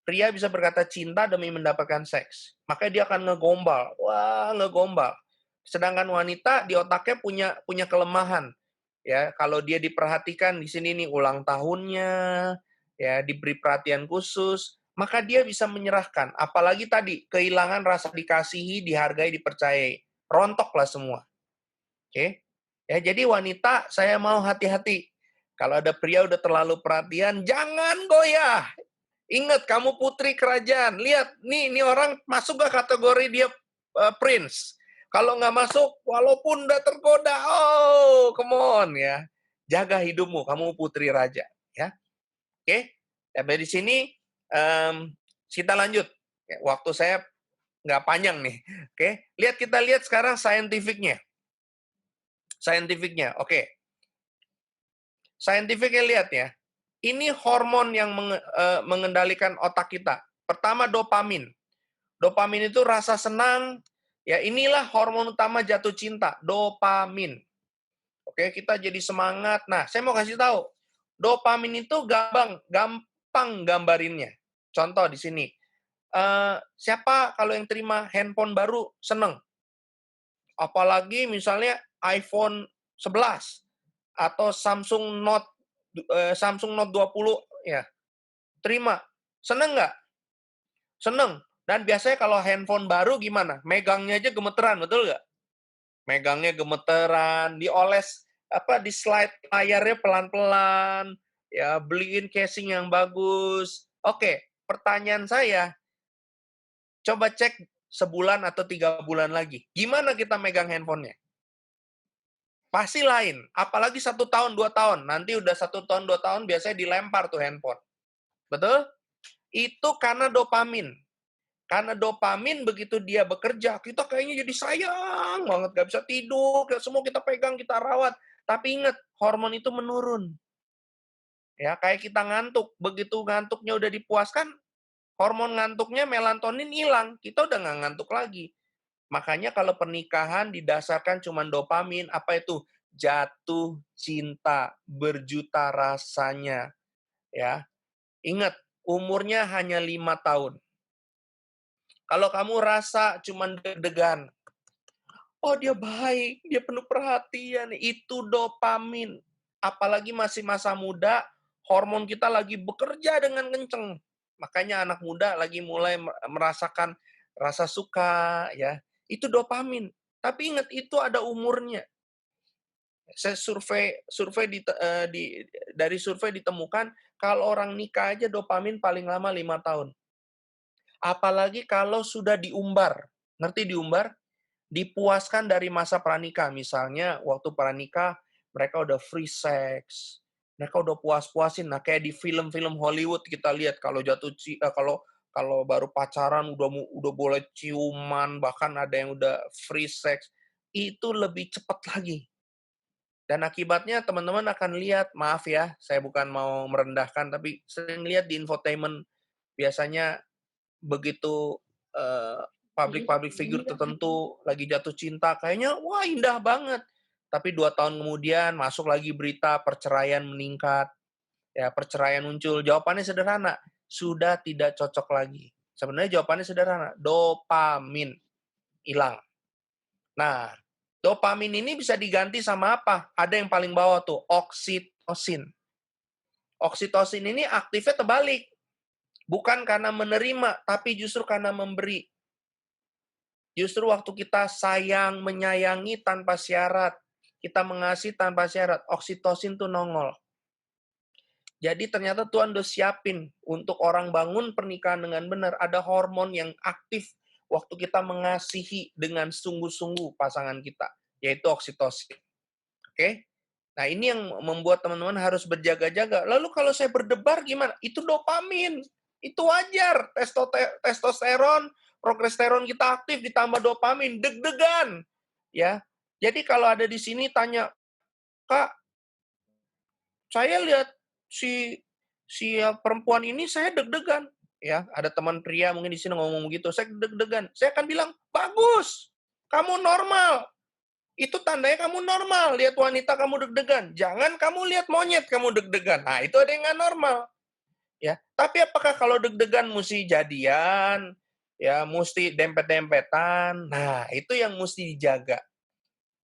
Pria bisa berkata cinta demi mendapatkan seks. Maka dia akan ngegombal. Wah, ngegombal. Sedangkan wanita di otaknya punya kelemahan. Ya, kalau dia diperhatikan di sini nih ulang tahunnya, ya diberi perhatian khusus, maka dia bisa menyerahkan. Apalagi tadi kehilangan rasa dikasihi, dihargai, dipercayai. Rontoklah semua. Oke. Ya, jadi wanita saya mau hati-hati. Kalau ada pria udah terlalu perhatian, jangan goyah. Ingat, kamu putri kerajaan. Lihat, nih orang masuk ke kategori dia prince. Kalau nggak masuk, walaupun udah tergoda, oh, come on ya. Jaga hidupmu, kamu putri raja. Ya, oke. Sampai di sini kita lanjut. Waktu saya nggak panjang nih. Oke, kita lihat sekarang scientific-nya. Scientific-nya, oke. Scientific-nya lihat ya. Ini hormon yang mengendalikan otak kita. Pertama dopamin. Dopamin itu rasa senang. Ya, inilah hormon utama jatuh cinta, dopamin. Oke, kita jadi semangat. Nah, saya mau kasih tahu. Dopamin itu gampang gambarinnya. Contoh di sini. Siapa kalau yang terima handphone baru seneng? Apalagi misalnya iPhone 11 atau Samsung Note 20 ya. Terima. Seneng nggak? Seneng. Dan biasanya kalau handphone baru gimana? Megangnya aja gemeteran, betul nggak? megangnya gemeteran, dioles di slide layarnya pelan-pelan, ya beliin casing yang bagus. Oke, pertanyaan saya, coba cek sebulan atau 3 bulan lagi, gimana kita megang handphonenya? Pasti lain, apalagi 1 tahun, 2 tahun, nanti udah 1 tahun, 2 tahun biasanya dilempar tuh handphone, betul? Itu karena dopamin. Karena dopamin begitu dia bekerja, kita kayaknya jadi sayang banget, nggak bisa tidur, semua kita pegang, kita rawat. Tapi ingat, hormon itu menurun. Ya, kayak kita ngantuk, begitu ngantuknya udah dipuaskan, hormon ngantuknya melatonin hilang, kita udah nggak ngantuk lagi. Makanya kalau pernikahan didasarkan cuma dopamin, apa itu? Jatuh cinta, berjuta rasanya. Ya, ingat, umurnya hanya 5 tahun. Kalau kamu rasa cuma deg-degan, oh dia baik, dia penuh perhatian, itu dopamin. Apalagi masih masa muda, hormon kita lagi bekerja dengan kenceng. Makanya anak muda lagi mulai merasakan rasa suka, ya. Itu dopamin. Tapi ingat, itu ada umurnya. Saya dari survei ditemukan kalau orang nikah aja dopamin paling lama 5 tahun. Apalagi kalau sudah diumbar. Ngerti diumbar? Dipuaskan dari masa pranikah. Misalnya waktu pranikah mereka udah free sex, mereka udah puas-puasin. Nah, kayak di film-film Hollywood kita lihat kalau kalau baru pacaran udah boleh ciuman, bahkan ada yang udah free sex, itu lebih cepat lagi. Dan akibatnya teman-teman akan lihat, maaf ya, saya bukan mau merendahkan, tapi sering lihat di infotainment biasanya begitu, public figure tertentu lagi jatuh cinta, kayaknya, wah indah banget. Tapi 2 tahun kemudian masuk lagi berita perceraian meningkat, ya perceraian muncul. Jawabannya sederhana, sudah tidak cocok lagi. Sebenarnya jawabannya sederhana, dopamin hilang. Nah, dopamin ini bisa diganti sama apa? Ada yang paling bawah tuh, oksitosin. Oksitosin ini aktifnya terbalik. Bukan karena menerima, tapi justru karena memberi. Justru waktu kita sayang, menyayangi tanpa syarat, kita mengasihi tanpa syarat, oksitosin tuh nongol. Jadi ternyata Tuhan udah siapin untuk orang bangun pernikahan dengan benar, ada hormon yang aktif waktu kita mengasihi dengan sungguh-sungguh pasangan kita, yaitu oksitosin. Oke? Nah, ini yang membuat teman-teman harus berjaga-jaga. Lalu kalau saya berdebar gimana? Itu dopamin. Itu wajar. Testosteron, progesteron kita aktif ditambah dopamin, deg-degan. Ya. Jadi kalau ada di sini tanya, "Kak, saya lihat si si perempuan ini saya deg-degan." Ya, ada teman pria mungkin di sini ngomong begitu, "Saya deg-degan." Saya akan bilang, "Bagus. Kamu normal. Itu tandanya kamu normal, lihat wanita kamu deg-degan. Jangan kamu lihat monyet kamu deg-degan. Nah, itu ada yang nggak normal. Ya, tapi apakah kalau deg-degan mesti jadian, ya, mesti dempet-dempetan? Nah, itu yang mesti dijaga.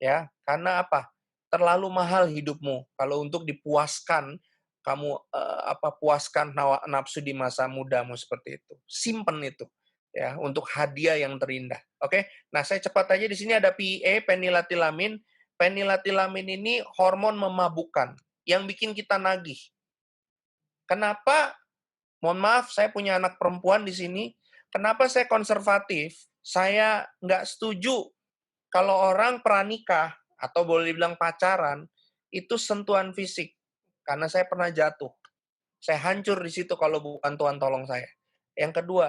Ya, karena apa? Terlalu mahal hidupmu kalau untuk dipuaskan kamu puaskan nafsu di masa mudamu seperti itu. Simpen itu ya untuk hadiah yang terindah. Oke. Nah, saya cepat aja di sini ada PEA, penilatilamin. Penilatilamin ini hormon memabukkan yang bikin kita nagih. Kenapa? Mohon maaf, saya punya anak perempuan di sini. Kenapa saya konservatif? Saya nggak setuju kalau orang pranikah atau boleh dibilang pacaran, itu sentuhan fisik. Karena saya pernah jatuh. Saya hancur di situ kalau bukan Tuhan tolong saya. Yang kedua,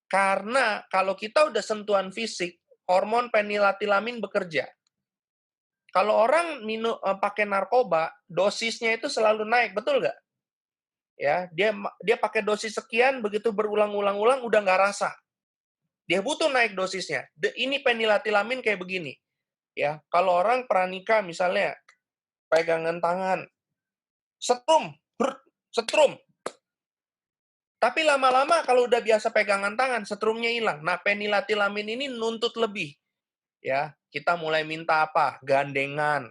karena kalau kita udah sentuhan fisik, hormon penilatilamin bekerja. Kalau orang pakai narkoba, dosisnya itu selalu naik, betul nggak? Ya, dia pakai dosis sekian, begitu berulang-ulang-ulang udah nggak rasa. Dia butuh naik dosisnya. Ini penilatilamin kayak begini. Ya, kalau orang pranikah misalnya pegangan tangan, setrum, setrum. Tapi lama-lama kalau udah biasa pegangan tangan, setrumnya hilang. Nah, penilatilamin ini nuntut lebih. Ya, kita mulai minta apa? Gandengan.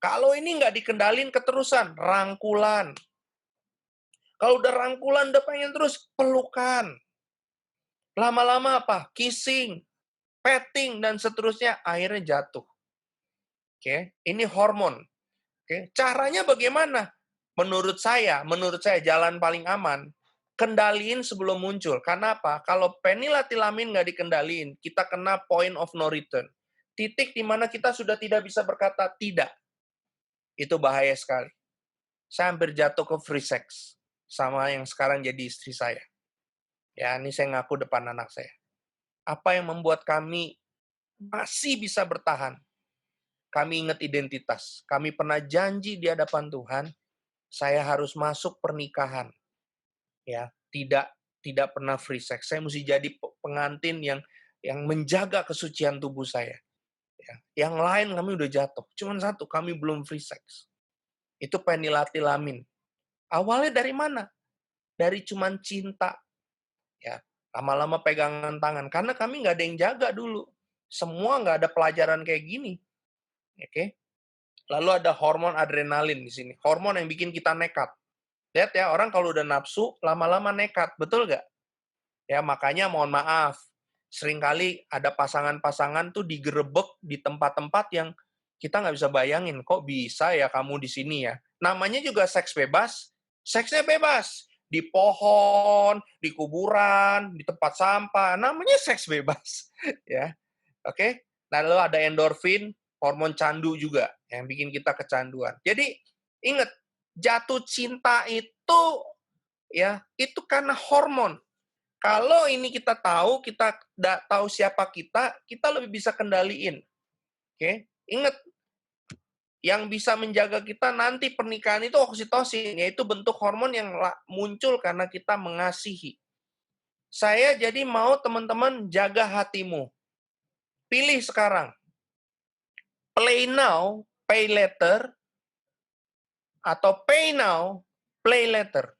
Kalau ini nggak dikendalin keterusan, rangkulan. Kalau udah rangkulan, udah pengen terus pelukan. Lama-lama apa? Kissing. petting, dan seterusnya, akhirnya jatuh. Oke, ini hormon. Oke, caranya bagaimana? Menurut saya jalan paling aman, kendaliin sebelum muncul. Karena apa? Kalau penilatilamin nggak dikendaliin, kita kena point of no return. Titik di mana kita sudah tidak bisa berkata tidak. Itu bahaya sekali. Saya hampir jatuh ke free sex sama yang sekarang jadi istri saya. Ya, ini saya ngaku depan anak saya. Apa yang membuat kami masih bisa bertahan? Kami ingat identitas. Kami pernah janji di hadapan Tuhan, saya harus masuk pernikahan. Ya, tidak pernah free sex. Saya mesti jadi pengantin yang menjaga kesucian tubuh saya. Ya. Yang lain kami udah jatuh. Cuman satu, kami belum free sex. Itu penilatilamin. Awalnya dari mana? Dari cuman cinta. Ya, lama-lama pegangan tangan. Karena kami nggak ada yang jaga dulu. Semua nggak ada pelajaran kayak gini. Oke. Lalu ada hormon adrenalin di sini. Hormon yang bikin kita nekat. Lihat ya, orang kalau udah nafsu, lama-lama nekat. Betul nggak? Ya, makanya mohon maaf. Seringkali ada pasangan-pasangan tuh digerebek di tempat-tempat yang kita nggak bisa bayangin. Kok bisa ya kamu di sini ya? Namanya juga seks bebas. Seksnya bebas. Di pohon, di kuburan, di tempat sampah. Namanya seks bebas. Ya, oke? Lalu ada endorfin, hormon candu juga yang bikin kita kecanduan. Jadi ingat, jatuh cinta itu ya itu karena hormon. Kalau ini kita tahu, kita tahu siapa kita lebih bisa kendaliin. Oke, ingat, yang bisa menjaga kita nanti pernikahan itu oksitosin, yaitu bentuk hormon yang muncul karena kita mengasihi. Saya jadi mau teman-teman jaga hatimu. Pilih sekarang. Play now, pay later, atau pay now, play later.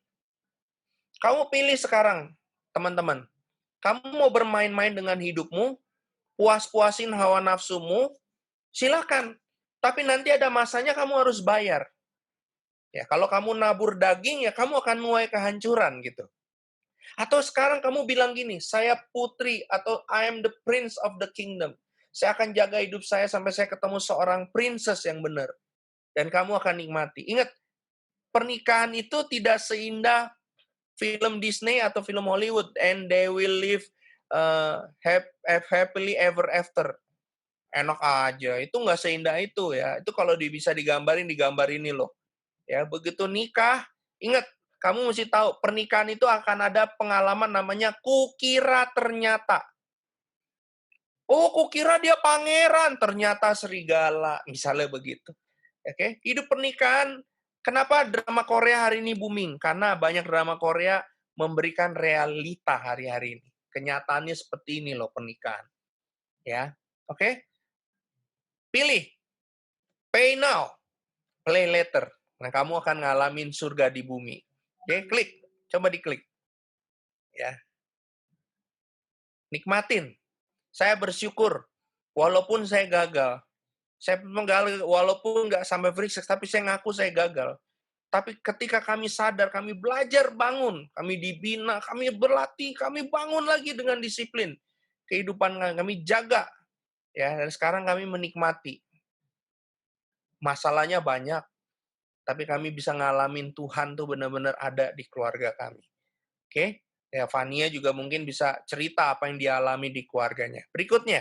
Kamu pilih sekarang, teman-teman. Kamu mau bermain-main dengan hidupmu, puas-puasin hawa nafsumu, silakan. Tapi nanti ada masanya kamu harus bayar. Ya, kalau kamu nabur daging, ya kamu akan menuai kehancuran gitu. Atau sekarang kamu bilang gini, saya putri atau I am the prince of the kingdom. Saya akan jaga hidup saya sampai saya ketemu seorang princess yang benar. Dan kamu akan nikmati. Ingat, pernikahan itu tidak seindah film Disney atau film Hollywood. And they will live happily ever after. Enak aja. Itu nggak seindah itu ya. Itu kalau bisa digambar ini loh. Ya, begitu nikah, ingat, kamu mesti tahu, pernikahan itu akan ada pengalaman namanya kukira ternyata. Oh, kukira dia pangeran, ternyata serigala. Misalnya begitu. Oke, hidup pernikahan, kenapa drama Korea hari ini booming? Karena banyak drama Korea memberikan realita hari-hari ini. Kenyataannya seperti ini loh pernikahan. Ya, oke? Pilih. Pay now, play later. Nah, kamu akan ngalamin surga di bumi. Oke, klik. Coba diklik. Ya. Nikmatin. Saya bersyukur. Walaupun saya gagal. Walaupun nggak sampai free sex, tapi saya ngaku saya gagal. Tapi ketika kami sadar, kami belajar bangun. Kami dibina, kami berlatih, kami bangun lagi dengan disiplin. Kehidupan kami jaga. Ya, dan sekarang kami menikmati. Masalahnya banyak, tapi kami bisa ngalamin Tuhan tuh benar-benar ada di keluarga kami. Oke? Ya, Fania juga mungkin bisa cerita apa yang dialami di keluarganya. Berikutnya,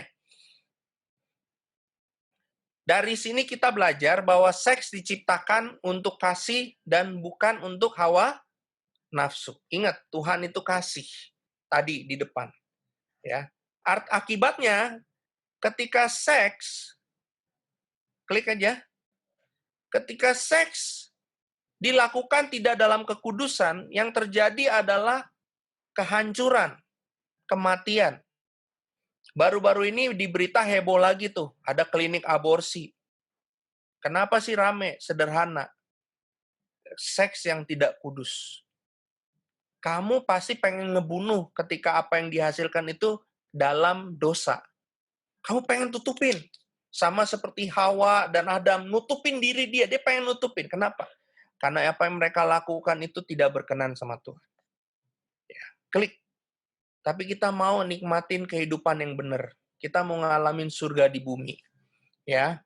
dari sini kita belajar bahwa seks diciptakan untuk kasih dan bukan untuk hawa nafsu. Ingat, Tuhan itu kasih. Tadi di depan. Ya. Akibatnya, ketika seks, klik aja, ketika seks dilakukan tidak dalam kekudusan, yang terjadi adalah kehancuran, kematian. Baru-baru ini di berita heboh lagi tuh, ada klinik aborsi. Kenapa sih rame? Sederhana. Seks yang tidak kudus. Kamu pasti pengen ngebunuh ketika apa yang dihasilkan itu dalam dosa. Kamu pengen tutupin. Sama seperti Hawa dan Adam, nutupin diri dia. Dia pengen nutupin. Kenapa? Karena apa yang mereka lakukan itu tidak berkenan sama Tuhan. Ya, klik. Tapi kita mau nikmatin kehidupan yang benar. Kita mau ngalamin surga di bumi. Ya.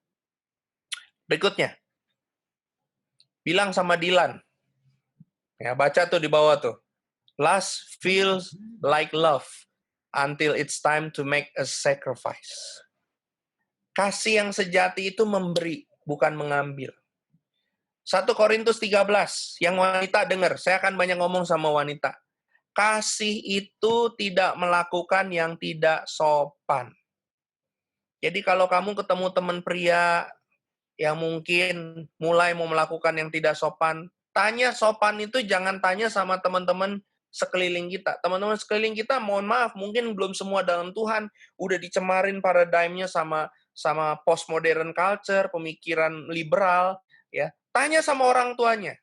Berikutnya, bilang sama Dilan. Ya, baca tuh di bawah tuh. Lust feels like love until it's time to make a sacrifice. Kasih yang sejati itu memberi, bukan mengambil. 1 Korintus 13, yang wanita dengar, saya akan banyak ngomong sama wanita. Kasih itu tidak melakukan yang tidak sopan. Jadi kalau kamu ketemu teman pria yang mungkin mulai mau melakukan yang tidak sopan, tanya sopan itu jangan tanya sama teman-teman sekeliling kita. Teman-teman sekeliling kita, mohon maaf, mungkin belum semua dalam Tuhan, udah dicemarin paradigmnya sama postmodern culture, pemikiran liberal, ya. Tanya sama orang tuanya,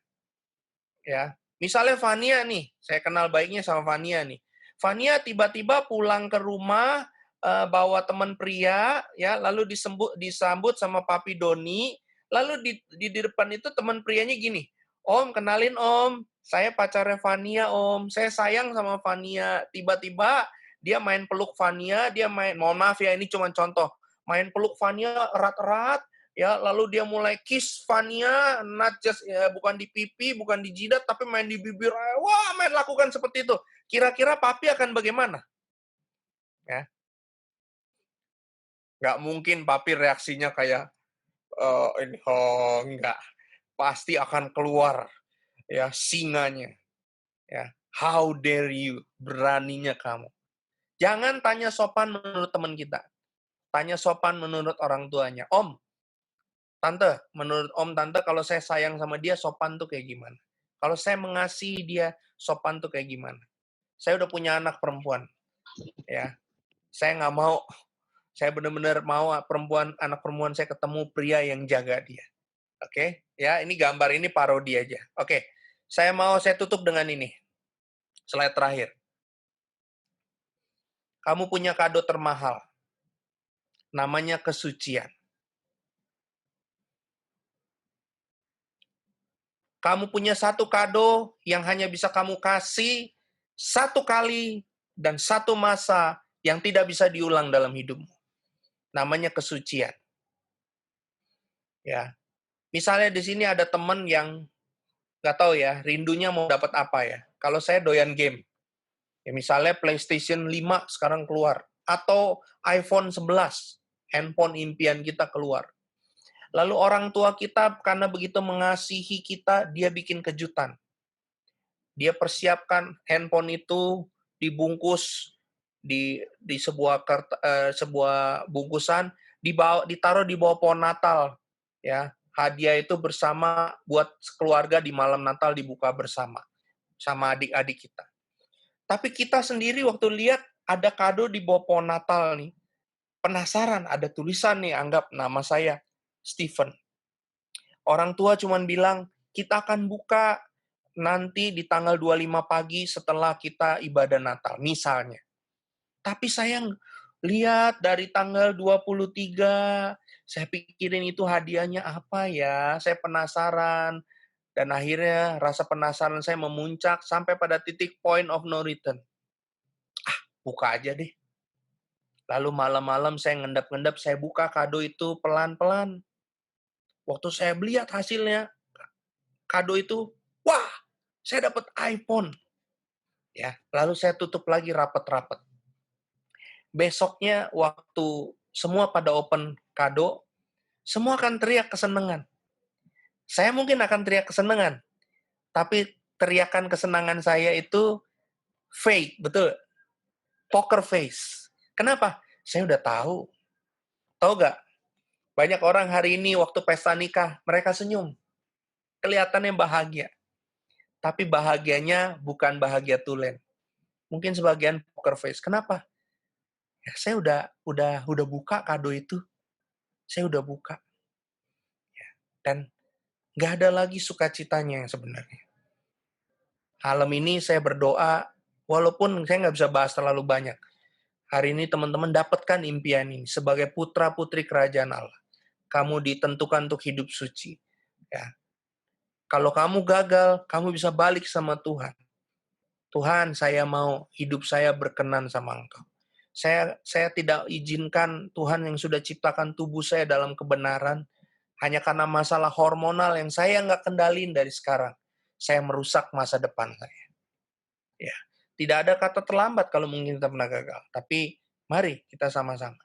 ya. Misalnya Fania nih, saya kenal baiknya sama Fania nih. Fania tiba-tiba pulang ke rumah, bawa teman pria, ya, lalu disambut sama Papi Doni, lalu di depan itu teman prianya gini, Om, kenalin Om, saya pacarnya Fania Om, saya sayang sama Fania. Tiba-tiba dia main peluk Fania, mohon maaf ya ini cuma contoh, main peluk Fania erat-erat, ya, lalu dia mulai kiss Fania, not just ya, bukan di pipi, bukan di jidat, tapi main di bibir. Wah, main lakukan seperti itu. Kira-kira papi akan bagaimana? Ya, nggak mungkin papi reaksinya kayak ini, oh enggak, pasti akan keluar ya singanya. Ya, how dare you, beraninya kamu. Jangan tanya sopan menurut teman kita, tanya sopan menurut orang tuanya. Om, Tante, menurut Om Tante, kalau saya sayang sama dia, sopan tuh kayak gimana? Kalau saya mengasihi dia, sopan tuh kayak gimana? Saya udah punya anak perempuan, ya. Saya nggak mau, saya benar-benar mau anak perempuan saya ketemu pria yang jaga dia. Oke, ya ini gambar ini parodi aja. Oke, saya tutup dengan ini. Slide terakhir. Kamu punya kado termahal, namanya kesucian. Kamu punya satu kado yang hanya bisa kamu kasih satu kali dan satu masa yang tidak bisa diulang dalam hidupmu. Namanya kesucian. Ya, misalnya di sini ada teman yang nggak tahu ya, rindunya mau dapat apa ya. Kalau saya doyan game, ya misalnya PlayStation 5 sekarang keluar, atau iPhone 11, handphone impian kita keluar. Lalu orang tua kita karena begitu mengasihi kita, dia bikin kejutan. Dia persiapkan handphone itu dibungkus di sebuah bungkusan, ditaruh di bawah pohon Natal, ya. Hadiah itu bersama buat keluarga di malam Natal dibuka bersama sama adik-adik kita. Tapi kita sendiri waktu lihat ada kado di bawah pohon Natal nih, penasaran, ada tulisan nih, anggap nama saya Stephen. Orang tua cuman bilang, kita akan buka nanti di tanggal 25 pagi setelah kita ibadah Natal, misalnya. Tapi saya lihat dari tanggal 23, saya pikirin itu hadiahnya apa ya, saya penasaran. Dan akhirnya rasa penasaran saya memuncak sampai pada titik point of no return. Buka aja deh. Lalu malam-malam saya ngendap-ngendap, saya buka kado itu pelan-pelan. Waktu saya lihat hasilnya, kado itu, wah, saya dapat iPhone. Ya, lalu saya tutup lagi rapat-rapat. Besoknya waktu semua pada open kado, semua akan teriak kesenangan. Saya mungkin akan teriak kesenangan, tapi teriakan kesenangan saya itu fake, betul? Poker face. Kenapa? Saya udah tahu. Tahu gak? Banyak orang hari ini waktu pesta nikah, mereka senyum. Kelihatannya bahagia. Tapi bahagianya bukan bahagia tulen. Mungkin sebagian poker face. Kenapa? Ya, saya udah buka kado itu. Saya udah buka. Ya, dan nggak ada lagi sukacitanya yang sebenarnya. Malam ini saya berdoa, walaupun saya nggak bisa bahas terlalu banyak. Hari ini teman-teman dapatkan impian ini sebagai putra-putri kerajaan Allah. Kamu ditentukan untuk hidup suci. Ya. Kalau kamu gagal, kamu bisa balik sama Tuhan. Tuhan, saya mau hidup saya berkenan sama Engkau. Saya tidak izinkan Tuhan yang sudah ciptakan tubuh saya dalam kebenaran, hanya karena masalah hormonal yang saya nggak kendaliin dari sekarang. Saya merusak masa depan saya. Ya. Tidak ada kata terlambat kalau mungkin kita pernah gagal. Tapi mari kita sama-sama.